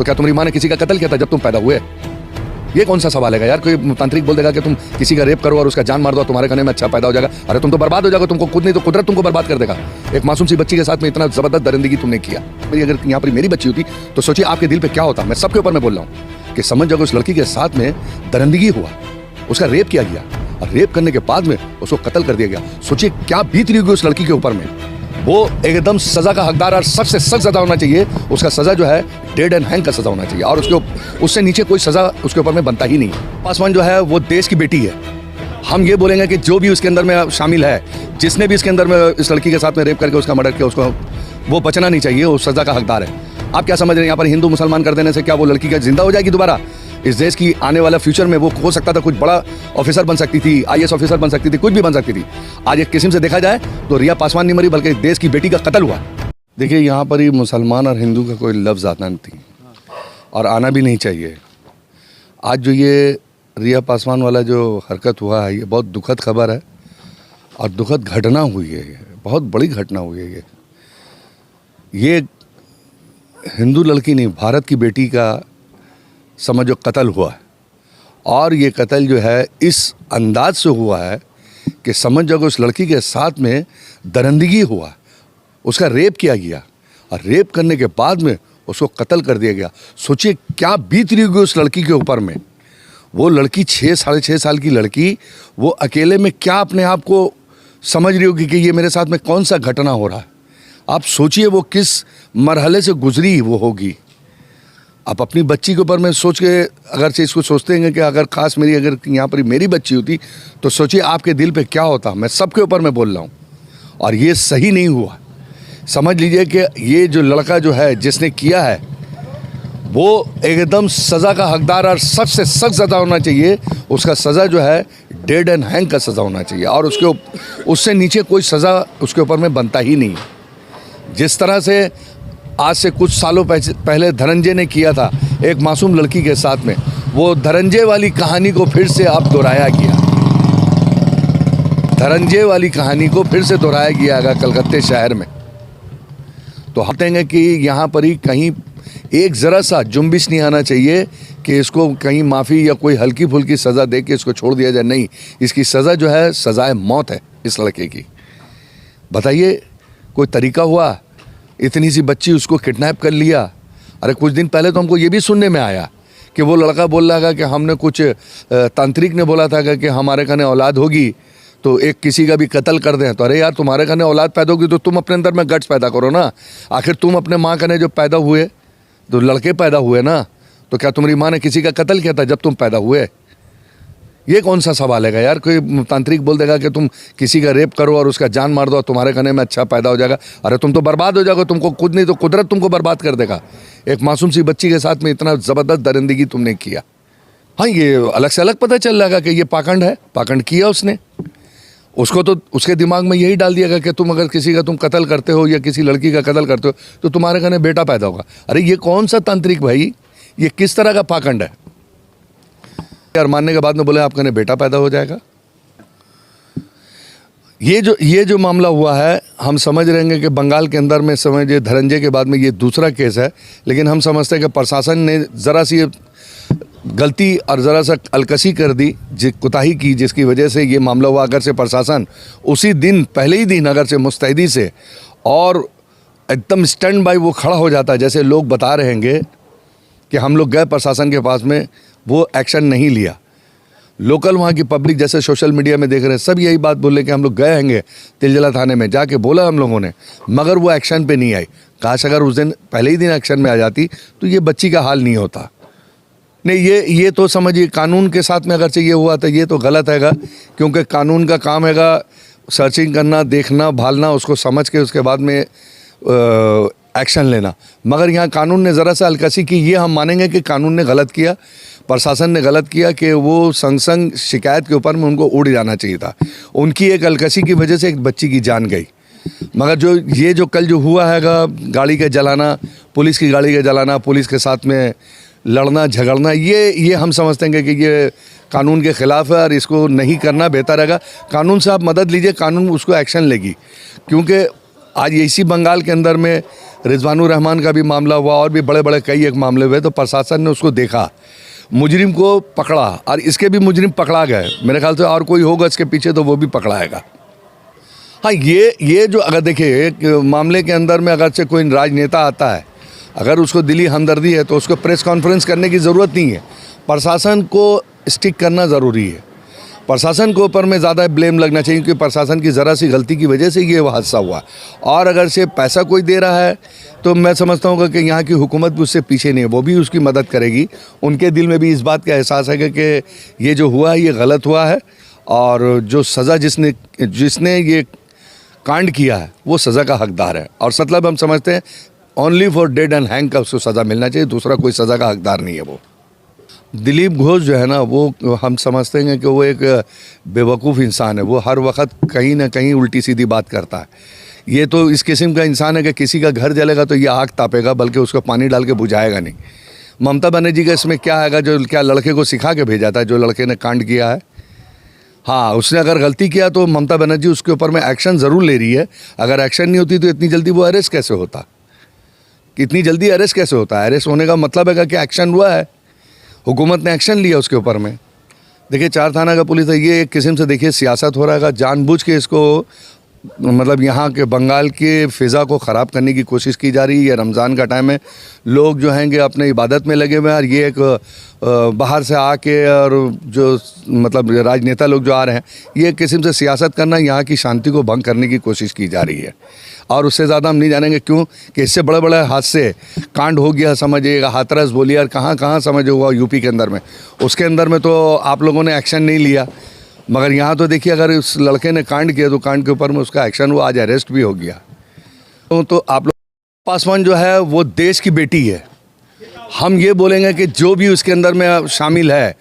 तो क्या तुम्हारी माँ ने किसी का कत्ल किया था जब तुम पैदा हुए? ये कौन सा सवाल है यार? कोई तांत्रिक बोल देगा कि तुम किसी का रेप करो और उसका जान मार दो, तुम्हारे खाने में अच्छा पैदा हो जाएगा। अरे तुम तो बर्बाद हो जाओगे, तुमको खुद नहीं तो कुदरत तुमको बर्बाद कर देगा। एक मासूम सी बच्ची के साथ में इतना जबरदस्त दरिंदगी तुमने किया। मेरी अगर यहाँ पर मेरी बच्ची होती तो सोचिए आपके दिल पे क्या होता। मैं सबके ऊपर मैं बोल रहा हूँ कि समझ जाओगे उस लड़की के साथ में दरिंदगी हुआ, उसका रेप किया गया और रेप करने के बाद में उसको कत्ल कर दिया गया। सोचिए क्या बीत रही होगी उस लड़की के ऊपर में। वो एकदम सजा का हकदार और सख्त से सख्त सजा होना चाहिए। उसका सजा जो है डेड एंड हैंग का सजा होना चाहिए और उससे नीचे कोई सजा उसके ऊपर में बनता ही नहीं। पासवान जो है वो देश की बेटी है। हम ये बोलेंगे कि जो भी उसके अंदर में शामिल है, जिसने भी इसके अंदर में इस लड़की के साथ में रेप करके उसका मर्डर किया, उसको वो बचना नहीं चाहिए, वो सजा का हकदार है। आप क्या समझ रहे हैं यहाँ पर हिंदू मुसलमान कर देने से क्या वो लड़की क्या जिंदा हो जाएगी दोबारा? इस देश की आने वाला फ्यूचर में वो हो सकता था कुछ बड़ा ऑफिसर बन सकती थी, IAS ऑफिसर बन सकती थी, कुछ भी बन सकती थी। आज एक किस्म से देखा जाए तो रिया पासवान नहीं मरी बल्कि देश की बेटी का कत्ल हुआ। देखिए यहाँ पर ही मुसलमान और हिंदू का कोई लफ्ज़ आता नहीं और आना भी नहीं चाहिए। आज जो ये रिया पासवान वाला जो हरकत हुआ है ये बहुत दुखद खबर है और दुखद घटना हुई है। ये बहुत बड़ी घटना हुई है। ये हिंदू लड़की नहीं, भारत की बेटी का समझो कत्ल हुआ है और ये कत्ल जो है इस अंदाज से हुआ है कि समझ जाओगे उस लड़की के साथ में दरिंदगी हुआ, उसका रेप किया गया और रेप करने के बाद में उसको कत्ल कर दिया गया। सोचिए क्या बीत रही होगी उस लड़की के ऊपर में। वो लड़की 6-6.5 साल की लड़की, वो अकेले में क्या अपने आप को समझ रही होगी कि ये मेरे साथ में कौन सा घटना हो रहा है। आप सोचिए वो किस मरहले से गुजरी वो होगी। आप अपनी बच्ची के ऊपर में सोच के अगर से इसको सोचते हैं कि अगर खास मेरी अगर यहाँ पर मेरी बच्ची होती तो सोचिए आपके दिल पे क्या होता। मैं सबके ऊपर मैं बोल रहा हूँ और ये सही नहीं हुआ। समझ लीजिए कि ये जो लड़का जो है जिसने किया है वो एकदम सज़ा का हकदार और सख्त से सख्त सज़ा होना चाहिए। उसका सज़ा जो है डेड एंड हैंग का सज़ा होना चाहिए और उससे नीचे कोई सज़ा उसके ऊपर में बनता ही नहीं। जिस तरह से आज से कुछ सालों पहले धनंजय ने किया था एक मासूम लड़की के साथ में, वो धनंजय वाली कहानी को फिर से अब दोहराया गया। धनंजय वाली कहानी को फिर से दोहराया गया है कलकत्ते शहर में। तो हम कहेंगे कि यहाँ पर ही कहीं एक ज़रा सा जुम्बिश नहीं आना चाहिए कि इसको कहीं माफ़ी या कोई हल्की फुल्की सज़ा दे के इसको छोड़ दिया जाए। नहीं, इसकी सज़ा जो है सज़ाए मौत है इस लड़के की। बताइए कोई तरीका हुआ? इतनी सी बच्ची उसको किडनैप कर लिया। अरे कुछ दिन पहले तो हमको ये भी सुनने में आया कि वो लड़का बोल रहा था कि हमने कुछ तांत्रिक ने बोला था कि हमारे खाने औलाद होगी तो एक किसी का भी कत्ल कर दें। तो अरे यार तुम्हारे खाने औलाद पैदा होगी तो तुम अपने अंदर में गट्स पैदा करो ना। आखिर तुम अपने माँ खाने जो पैदा हुए तो लड़के पैदा हुए ना, तो क्या तुम्हारी माँ ने किसी का कत्ल किया था जब तुम पैदा हुए? ये कौन सा सवाल है यार? कोई तांत्रिक बोल देगा कि तुम किसी का रेप करो और उसका जान मार दो, तुम्हारे खाने में अच्छा पैदा हो जाएगा। अरे तुम तो बर्बाद हो जाओगे, तुमको खुद नहीं तो कुदरत तुमको बर्बाद कर देगा। एक मासूम सी बच्ची के साथ में इतना ज़बरदस्त दरिंदगी तुमने किया। हाँ, ये अलग से अलग पता चल जाएगा कि ये पाखंड है, पाखंड किया उसने। उसको तो उसके दिमाग में यही डाल दिया गया कि तुम अगर किसी का तुम कत्ल करते हो या किसी लड़की का कत्ल करते हो तो तुम्हारे खाने बेटा पैदा होगा। अरे ये कौन सा तांत्रिक भाई, ये किस तरह का पाखंड है? यार मानने के बाद में बोले आपका ने बेटा पैदा हो जाएगा। ये जो मामला हुआ है हम समझ रहेंगे कि बंगाल के अंदर में समझिए धनंजय के बाद में ये दूसरा केस है, लेकिन हम समझते हैं कि प्रशासन ने ज़रा सी गलती और ज़रा सा अलकसी कर दी, कोताही की, जिसकी वजह से ये मामला हुआ। अगर से प्रशासन उसी दिन पहले ही दिन अगर से मुस्तैदी से और एकदम स्टैंड बाय वो खड़ा हो जाता, जैसे लोग बता रहे हैं कि हम लोग गए प्रशासन के पास में, वो एक्शन नहीं लिया। लोकल वहाँ की पब्लिक जैसे सोशल मीडिया में देख रहे हैं सब यही बात बोले कि हम लोग गए हैं तिलजला थाने में जाके बोला हम लोगों ने, मगर वो एक्शन पे नहीं आई। काश अगर उस दिन पहले ही दिन एक्शन में आ जाती तो ये बच्ची का हाल नहीं होता। नहीं, ये तो समझिए कानून के साथ में अगर से ये हुआ तो ये तो गलत हैगा, क्योंकि कानून का काम हैगा सर्चिंग करना, देखना, भालना, उसको समझ के उसके बाद में एक्शन लेना। मगर यहाँ कानून ने ज़रा सा अलकसी की। ये हम मानेंगे कि कानून ने गलत किया, प्रशासन ने गलत किया कि वो संग शिकायत के ऊपर में उनको उड़ जाना चाहिए था। उनकी एक अलकसी की वजह से एक बच्ची की जान गई। मगर ये जो कल जो हुआ हैगा गाड़ी का जलाना, पुलिस की गाड़ी का जलाना, पुलिस के साथ में लड़ना झगड़ना, ये हम समझते हैं कि ये कानून के ख़िलाफ़ है और इसको नहीं करना बेहतर रहेगा। कानून से आप मदद लीजिए, कानून उसको एक्शन लेगी। क्योंकि आज इसी बंगाल के अंदर में रिजवानुर रहमान का भी मामला हुआ और भी बड़े बड़े कई एक मामले हुए, तो प्रशासन ने उसको देखा, मुजरिम को पकड़ा और इसके भी मुजरिम पकड़ा गए। मेरे ख्याल से और कोई होगा इसके पीछे तो वो भी पकड़ाएगा। हाँ, ये जो अगर देखिए एक मामले के अंदर में अगर से कोई राजनेता आता है, अगर उसको दिली हमदर्दी है तो उसको प्रेस कॉन्फ्रेंस करने की ज़रूरत नहीं है। प्रशासन को स्टिक करना ज़रूरी है। प्रशासन के ऊपर में ज़्यादा ब्लेम लगना चाहिए, क्योंकि प्रशासन की ज़रा सी गलती की वजह से ये हादसा हुआ। और अगर से पैसा कोई दे रहा है तो मैं समझता हूँ कि यहाँ की हुकूमत भी उससे पीछे नहीं है, वो भी उसकी मदद करेगी। उनके दिल में भी इस बात का एहसास है कि ये जो हुआ है ये गलत हुआ है, और जो सज़ा जिसने ये कांड किया है वो सज़ा का हकदार है। और मतलब हम समझते हैं only for dead and hang का उसको सज़ा मिलना चाहिए, दूसरा कोई सज़ा का हकदार नहीं है वो। दिलीप घोष जो है ना, वो हम समझते हैं कि वो एक बेवकूफ़ इंसान है। वो हर वक्त कहीं ना कहीं उल्टी सीधी बात करता है। ये तो इस किस्म का इंसान है कि किसी का घर जलेगा तो ये आग तापेगा, बल्कि उसको पानी डाल के बुझाएगा नहीं। ममता बनर्जी का इसमें क्या आएगा, जो क्या लड़के को सिखा के भेजा था, जो लड़के ने कांड किया है। हाँ, उसने अगर गलती किया तो ममता बनर्जी उसके ऊपर में एक्शन ज़रूर ले रही है। अगर एक्शन नहीं होती तो इतनी जल्दी वो अरेस्ट कैसे होता, कितनी जल्दी अरेस्ट कैसे होता है? अरेस्ट होने का मतलब है कि एक्शन हुआ है, हुकूमत ने एक्शन लिया उसके ऊपर में। देखिए 4 थाना का पुलिस है, ये एक किस्म से देखिए सियासत हो रहा है। जानबूझ के इसको मतलब यहाँ के बंगाल के फ़िज़ा को ख़राब करने की कोशिश की जा रही है। ये रमज़ान का टाइम है, लोग जो हैंगे अपने इबादत में लगे हुए हैं, और ये एक बाहर से आके और जो मतलब राजनेता लोग जो आ रहे हैं, ये एक किस्म से सियासत करना, यहाँ की शांति को भंग करने की कोशिश की जा रही है। और उससे ज़्यादा हम नहीं जानेंगे, क्यों कि इससे बड़े बड़े हादसे कांड हो गया, समझिएगा हाथरस बोलिए और कहाँ समझ हुआ यूपी के अंदर में। उसके अंदर में तो आप लोगों ने एक्शन नहीं लिया, मगर यहाँ तो देखिए अगर उस लड़के ने कांड किया तो कांड के ऊपर में उसका एक्शन हुआ, आज अरेस्ट भी हो गया। तो आप लोग, पासवान जो है वो देश की बेटी है। हम ये बोलेंगे कि जो भी उसके अंदर में शामिल है,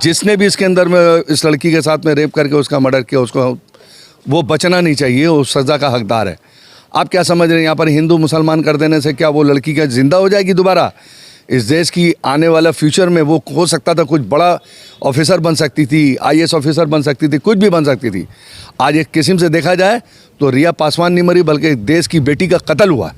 जिसने भी इसके अंदर में इस लड़की के साथ में रेप करके उसका मर्डर किया, उसको वो बचना नहीं चाहिए, वो सज़ा का हकदार है। आप क्या समझ रहे हैं, यहाँ पर हिंदू मुसलमान कर देने से क्या वो लड़की क्या ज़िंदा हो जाएगी दोबारा? इस देश की आने वाला फ्यूचर में वो हो सकता था कुछ बड़ा ऑफिसर बन सकती थी, IAS ऑफिसर बन सकती थी, कुछ भी बन सकती थी। आज एक किस्म से देखा जाए तो रिया पासवान नहीं मरी, बल्कि देश की बेटी का कत्ल हुआ,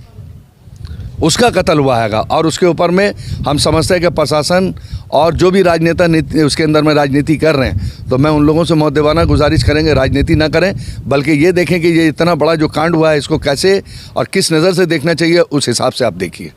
उसका कत्ल हुआ हैगा। और उसके ऊपर में हम समझते हैं कि प्रशासन और जो भी राजनेता उसके अंदर में राजनीति कर रहे हैं, तो मैं उन लोगों से मुद्देवाना गुजारिश करेंगे राजनीति ना करें, बल्कि ये देखें कि ये इतना बड़ा जो कांड हुआ है इसको कैसे और किस नज़र से देखना चाहिए, उस हिसाब से आप देखिए।